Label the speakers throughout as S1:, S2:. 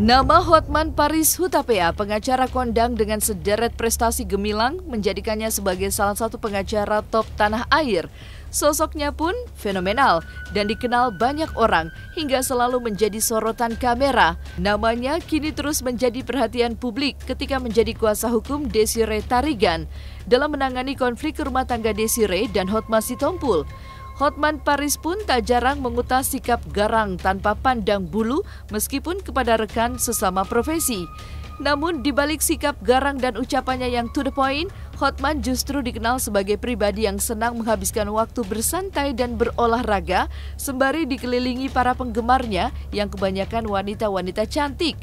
S1: Nama Hotman Paris Hutapea, pengacara kondang dengan sederet prestasi gemilang, menjadikannya sebagai salah satu pengacara top tanah air. Sosoknya pun fenomenal dan dikenal banyak orang hingga selalu menjadi sorotan kamera. Namanya kini terus menjadi perhatian publik ketika menjadi kuasa hukum Desiree Tarigan dalam menangani konflik rumah tangga Desiree dan Hotman Sitompul. Hotman Paris pun tak jarang mengutas sikap garang tanpa pandang bulu meskipun kepada rekan sesama profesi. Namun di balik sikap garang dan ucapannya yang to the point, Hotman justru dikenal sebagai pribadi yang senang menghabiskan waktu bersantai dan berolahraga sembari dikelilingi para penggemarnya yang kebanyakan wanita-wanita cantik.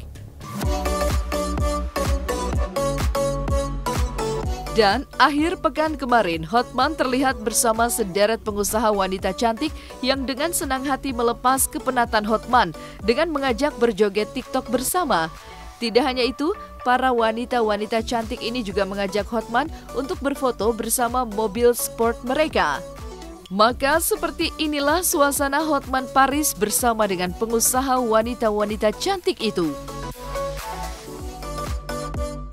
S1: Dan akhir pekan kemarin, Hotman terlihat bersama sederet pengusaha wanita cantik yang dengan senang hati melepas kepenatan Hotman dengan mengajak berjoget TikTok bersama. Tidak hanya itu, para wanita-wanita cantik ini juga mengajak Hotman untuk berfoto bersama mobil sport mereka. Maka seperti inilah suasana Hotman Paris bersama dengan pengusaha wanita-wanita cantik itu.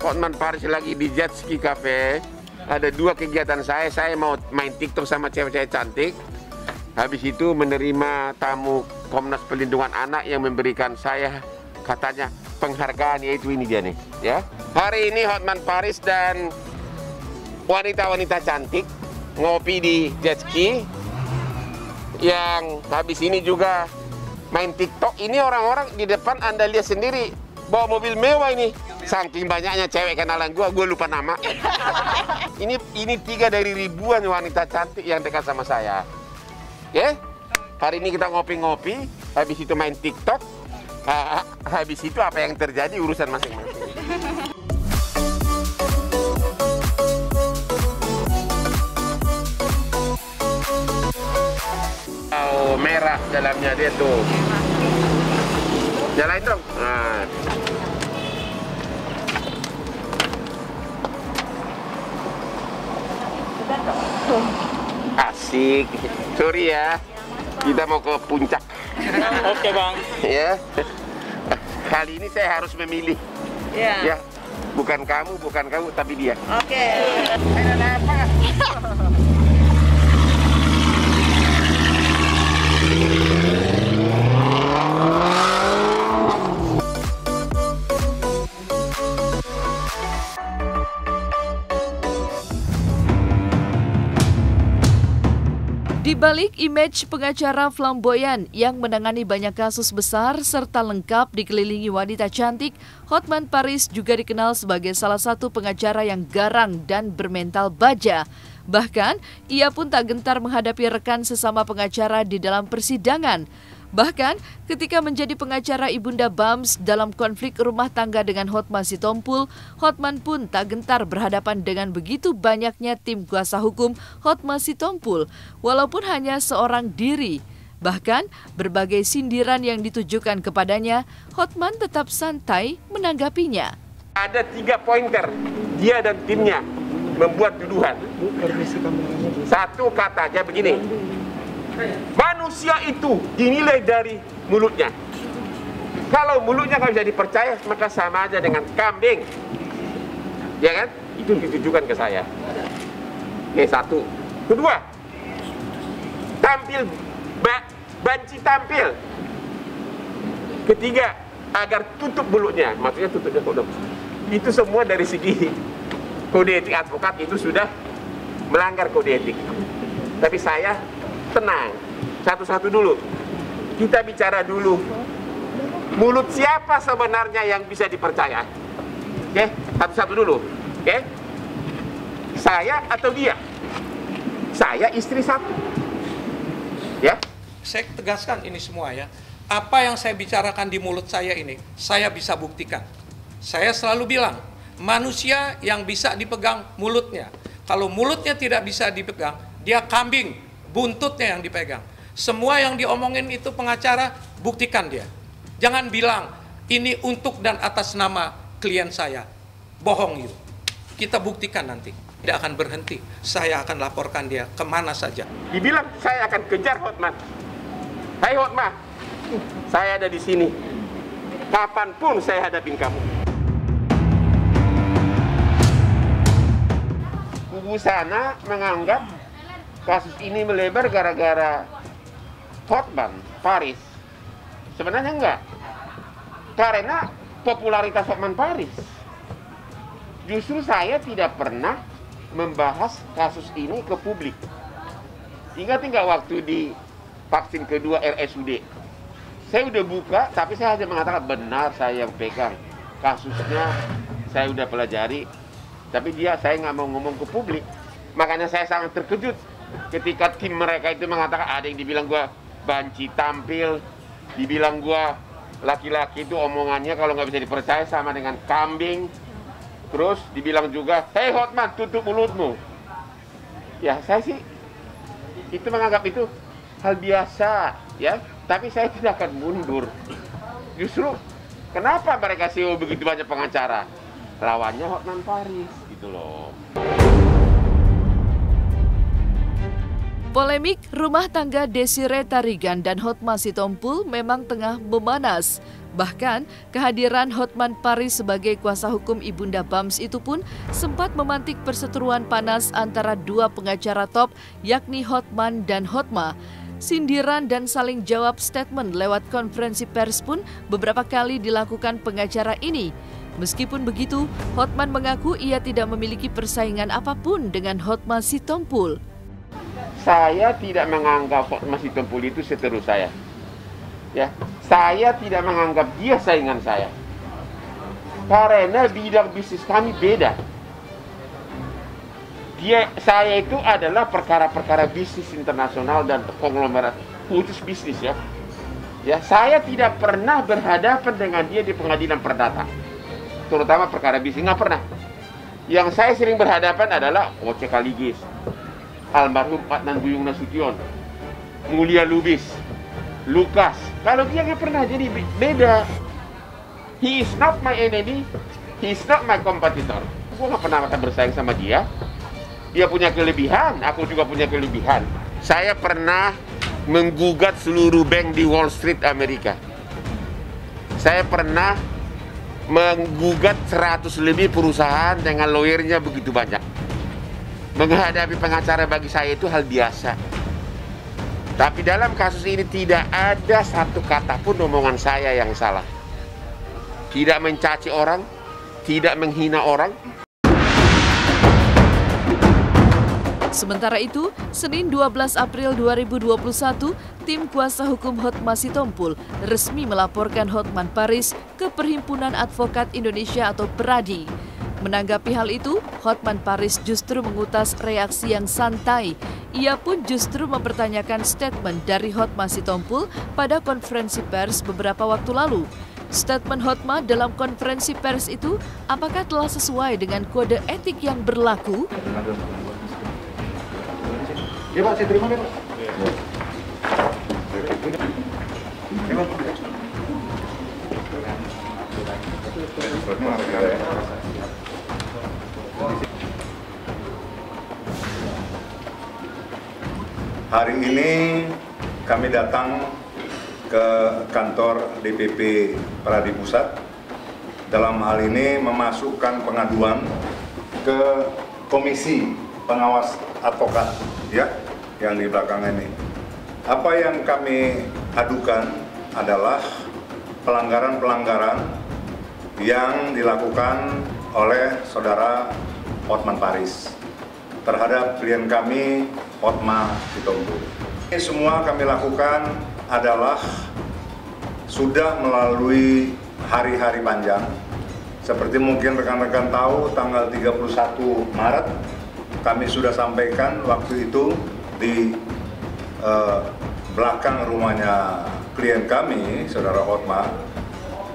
S2: Hotman Paris lagi di Jet Ski Cafe. Ada dua kegiatan saya mau main TikTok sama cewek-cewek cantik. Habis itu menerima tamu Komnas Perlindungan Anak yang memberikan saya katanya penghargaan, yaitu ini dia nih ya. Hari ini Hotman Paris dan wanita-wanita cantik ngopi di Jet Ski. Yang habis ini juga main TikTok. Ini orang-orang di depan Anda lihat sendiri bawa mobil mewah ini. Saking banyaknya cewek kenalan gue lupa nama. Ini 3 dari ribuan wanita cantik yang dekat sama saya. Oke? Hari ini kita ngopi-ngopi, habis itu main TikTok. Habis itu apa yang terjadi urusan masing-masing. Oh, merah dalamnya dia tuh. Nyalain dong. Nah. Asik. Sorry ya, kita mau ke puncak.
S3: Oke bang.
S2: Ya. Kali ini saya harus memilih. Ya. Bukan kamu, tapi dia.
S3: Oke.
S2: Ada apa?
S1: Di balik image pengacara flamboyan yang menangani banyak kasus besar serta lengkap dikelilingi wanita cantik, Hotman Paris juga dikenal sebagai salah satu pengacara yang garang dan bermental baja. Bahkan, ia pun tak gentar menghadapi rekan sesama pengacara di dalam persidangan. Bahkan, ketika menjadi pengacara Ibunda Bams dalam konflik rumah tangga dengan Hotman Sitompul, Hotman pun tak gentar berhadapan dengan begitu banyaknya tim kuasa hukum Hotman Sitompul, walaupun hanya seorang diri. Bahkan, berbagai sindiran yang ditujukan kepadanya, Hotman tetap santai menanggapinya.
S2: Ada 3 pointer, dia dan timnya membuat tuduhan. Satu katanya begini, manusia itu dinilai dari mulutnya. Kalau mulutnya nggak bisa dipercaya, maka sama aja dengan kambing. Ya kan? Itu ditujukan ke saya. Oke, satu. Kedua, tampil, banci tampil. Ketiga, agar tutup mulutnya. Maksudnya tutupnya kodok. Itu semua dari segi kode etik advokat itu sudah melanggar kode etik. Tapi saya tenang, satu-satu dulu. Kita bicara dulu. Mulut siapa sebenarnya yang bisa dipercaya? Oke, satu-satu dulu. Oke, saya atau dia? Saya istri satu. Ya.
S3: Saya tegaskan ini semua ya. Apa yang saya bicarakan di mulut saya ini, saya bisa buktikan. Saya selalu bilang, manusia yang bisa dipegang mulutnya. Kalau mulutnya tidak bisa dipegang, dia kambing. Buntutnya yang dipegang. Semua yang diomongin itu pengacara, buktikan dia. Jangan bilang, ini untuk dan atas nama klien saya. Bohong itu. Kita buktikan nanti. Tidak akan berhenti. Saya akan laporkan dia kemana saja.
S2: Dibilang, saya akan kejar Hotman. Hai Hotman, saya ada di sini. Kapanpun saya hadapin kamu. Kubu sana menganggap kasus ini melebar gara-gara Hotman Paris. Sebenarnya enggak. Karena popularitas Hotman Paris. Justru saya tidak pernah membahas kasus ini ke publik. Ingat nggak waktu di vaksin kedua RSUD? Saya udah buka, tapi saya hanya mengatakan benar saya yang pegang. Kasusnya saya udah pelajari, tapi saya nggak mau ngomong ke publik. Makanya saya sangat terkejut ketika tim mereka itu mengatakan ada yang dibilang gua banci tampil, dibilang gua laki-laki itu omongannya kalau nggak bisa dipercaya sama dengan kambing. Terus dibilang juga, "Hei Hotman, tutup mulutmu." Ya saya sih itu menganggap itu hal biasa, ya. Tapi saya tidak akan mundur. Justru kenapa mereka CEO begitu banyak pengacara? Lawannya Hotman Paris, gitu loh.
S1: Polemik rumah tangga Desiree Tarigan dan Hotma Sitompul memang tengah memanas. Bahkan, kehadiran Hotman Paris sebagai kuasa hukum Ibunda Bams itu pun sempat memantik perseteruan panas antara dua pengacara top, yakni Hotman dan Hotma. Sindiran dan saling jawab statement lewat konferensi pers pun beberapa kali dilakukan pengacara ini. Meskipun begitu, Hotman mengaku ia tidak memiliki persaingan apapun dengan Hotma Sitompul.
S2: Saya tidak menganggap Hotma Sitompul itu seteru saya. Ya, saya tidak menganggap dia saingan saya. Karena bidang bisnis kami beda. Saya itu adalah perkara-perkara bisnis internasional dan konglomerat, khusus bisnis ya. Ya, saya tidak pernah berhadapan dengan dia di pengadilan perdata. Terutama perkara bisnis, nggak pernah. Yang saya sering berhadapan adalah Oce Kaligis, almarhum Adnan Buyung Nasution, Mulia Lubis, Lukas. Kalau dia nggak pernah, jadi beda. He is not my enemy, he is not my competitor. Gue nggak pernah bersaing sama dia. Dia punya kelebihan, aku juga punya kelebihan. Saya pernah menggugat seluruh bank di Wall Street Amerika. Saya pernah menggugat 100 lebih perusahaan dengan lawyernya begitu banyak. Menghadapi pengacara bagi saya itu hal biasa. Tapi dalam kasus ini tidak ada satu kata pun omongan saya yang salah. Tidak mencaci orang, tidak menghina orang.
S1: Sementara itu, Senin 12 April 2021, tim kuasa hukum Hotma Sitompul resmi melaporkan Hotman Paris ke Perhimpunan Advokat Indonesia atau PERADI. Menanggapi hal itu, Hotman Paris justru mengutas reaksi yang santai. Ia pun justru mempertanyakan statement dari Hotma Sitompul pada konferensi pers beberapa waktu lalu. Statement Hotma dalam konferensi pers itu apakah telah sesuai dengan kode etik yang berlaku?
S4: Ya Pak, saya terima ya Pak. Hari ini kami datang ke kantor DPP Peradi Pusat. Dalam hal ini memasukkan pengaduan ke Komisi Pengawas Advokat, ya, yang di belakang ini. Apa yang kami adukan adalah pelanggaran-pelanggaran yang dilakukan oleh saudara Hotman Paris terhadap klien kami Hotma Sitompul. Ini semua kami lakukan adalah sudah melalui hari-hari panjang. Seperti mungkin rekan-rekan tahu, tanggal 31 Maret kami sudah sampaikan waktu itu di belakang rumahnya klien kami, saudara Hotma,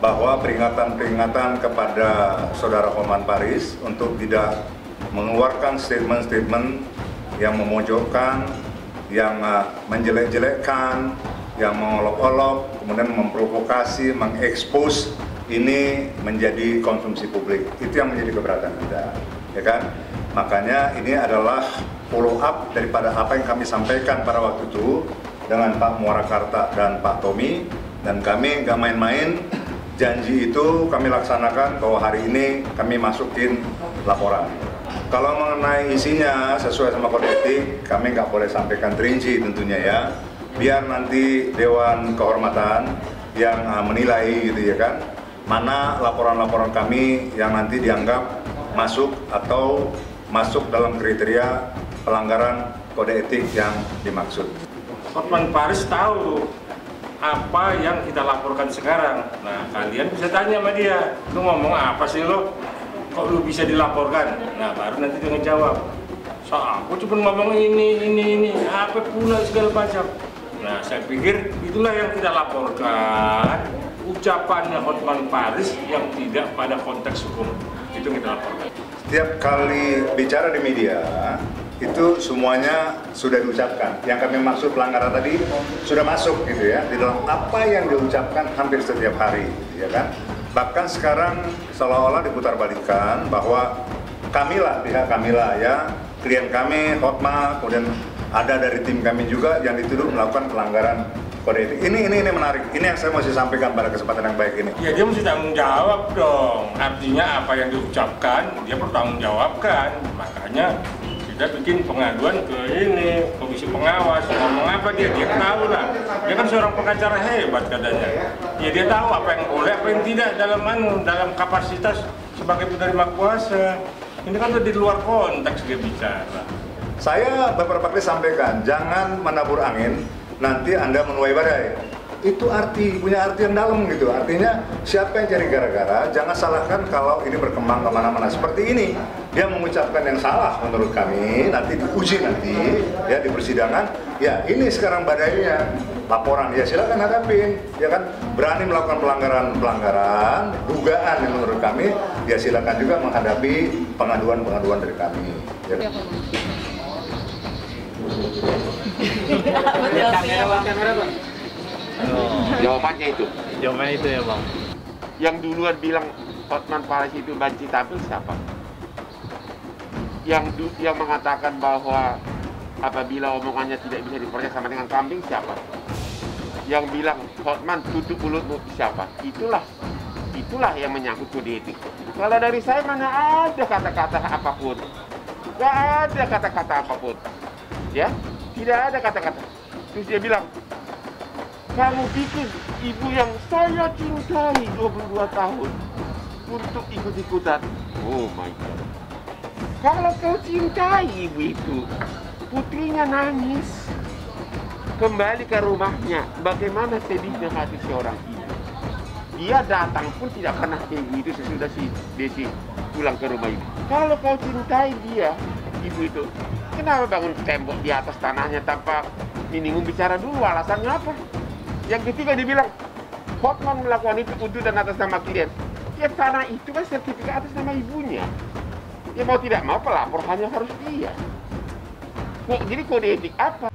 S4: bahwa peringatan-peringatan kepada saudara Hotman Paris untuk tidak mengeluarkan statement-statement yang memojokkan, yang menjelek-jelekkan, yang mengolok-olok, kemudian memprovokasi, mengekspos ini menjadi konsumsi publik. Itu yang menjadi keberatan Anda, ya kan? Makanya ini adalah follow up daripada apa yang kami sampaikan pada waktu itu dengan Pak Muarakarta dan Pak Tommy, dan kami nggak main-main janji itu kami laksanakan bahwa hari ini kami masukin laporan. Kalau mengenai isinya sesuai sama kode etik, kami nggak boleh sampaikan terinci tentunya ya. Biar nanti Dewan Kehormatan yang menilai gitu ya kan, mana laporan-laporan kami yang nanti dianggap masuk atau masuk dalam kriteria pelanggaran kode etik yang dimaksud.
S5: Hotman Paris tahu apa yang kita laporkan sekarang. Nah, kalian bisa tanya sama dia, lu ngomong apa sih lo? Kok lu bisa dilaporkan? Nah, baru nanti dia ngejawab. So, aku cuma ngomong ini, apa pula segala macam. Nah, saya pikir itulah yang kita laporkan. Ucapannya Hotman Paris yang tidak pada konteks hukum. Itu kita laporkan.
S4: Setiap kali bicara di media, itu semuanya sudah diucapkan. Yang kami maksud pelanggaran tadi sudah masuk gitu ya, di dalam apa yang diucapkan hampir setiap hari, ya kan? Bahkan sekarang seolah-olah diputarbalikkan bahwa kamilah, pihak kamilah ya, klien kami, Hotma, kemudian ada dari tim kami juga yang dituduh melakukan pelanggaran kode etik. Ini menarik. Ini yang saya mesti sampaikan pada kesempatan yang baik ini.
S5: Ya dia mesti tanggung jawab dong. Artinya apa yang diucapkan dia bertanggung jawabkan. Makanya kita bikin pengaduan ke ini komisi pengawas. Ngomong apa dia tahu lah. Dia kan seorang pengacara hebat katanya. Ya dia tahu apa yang boleh, apa yang tidak dalam kapasitas sebagai penerima kuasa. Ini kan di luar konteks dia bicara.
S4: Saya beberapa kali sampaikan, jangan menabur angin, nanti Anda menuai badai. Itu punya arti yang dalam gitu. Artinya siapa yang cari gara-gara, jangan salahkan kalau ini berkembang kemana-mana seperti ini. Dia mengucapkan yang salah menurut kami, nanti diuji nanti ya di persidangan. Ya ini sekarang badainya, laporan ya silakan hadapin. Ya kan berani melakukan pelanggaran, dugaan yang menurut kami, ya silakan juga menghadapi pengaduan dari kami. Ya.
S6: Kamera bang.
S2: Jawabannya itu
S6: Ya bang.
S2: yang duluan bilang Hotman Paris itu banci tampil siapa? Yang mengatakan bahwa apabila omongannya tidak bisa dipercaya sama dengan kambing siapa? Yang bilang Hotman tutup mulutmu siapa? Itulah yang menyangkut kode etik. Kalau dari saya mana ada kata-kata apapun, nggak ada kata-kata apapun, ya tidak ada kata-kata. Terus dia bilang, kamu pikir ibu yang saya cintai 22 tahun untuk ikut-ikutan? Oh my God. Kalau kau cintai ibu itu, putrinya nangis. Kembali ke rumahnya, bagaimana sedihnya hati seorang ibu. Dia datang pun tidak pernah kayak gitu sesudah si Desi pulang ke rumah ibu. Kalau kau cintai dia, ibu itu, kenapa bangun tembok di atas tanahnya tanpa minimum bicara dulu? Alasannya apa? Yang ketiga dibilang, Hotman melakukan itu untuk dan atas nama klien. Ya tanah itu kan sertifikat atas nama ibunya. Ya mau tidak mau pelapor hanya harus dia. Jadi kode etik apa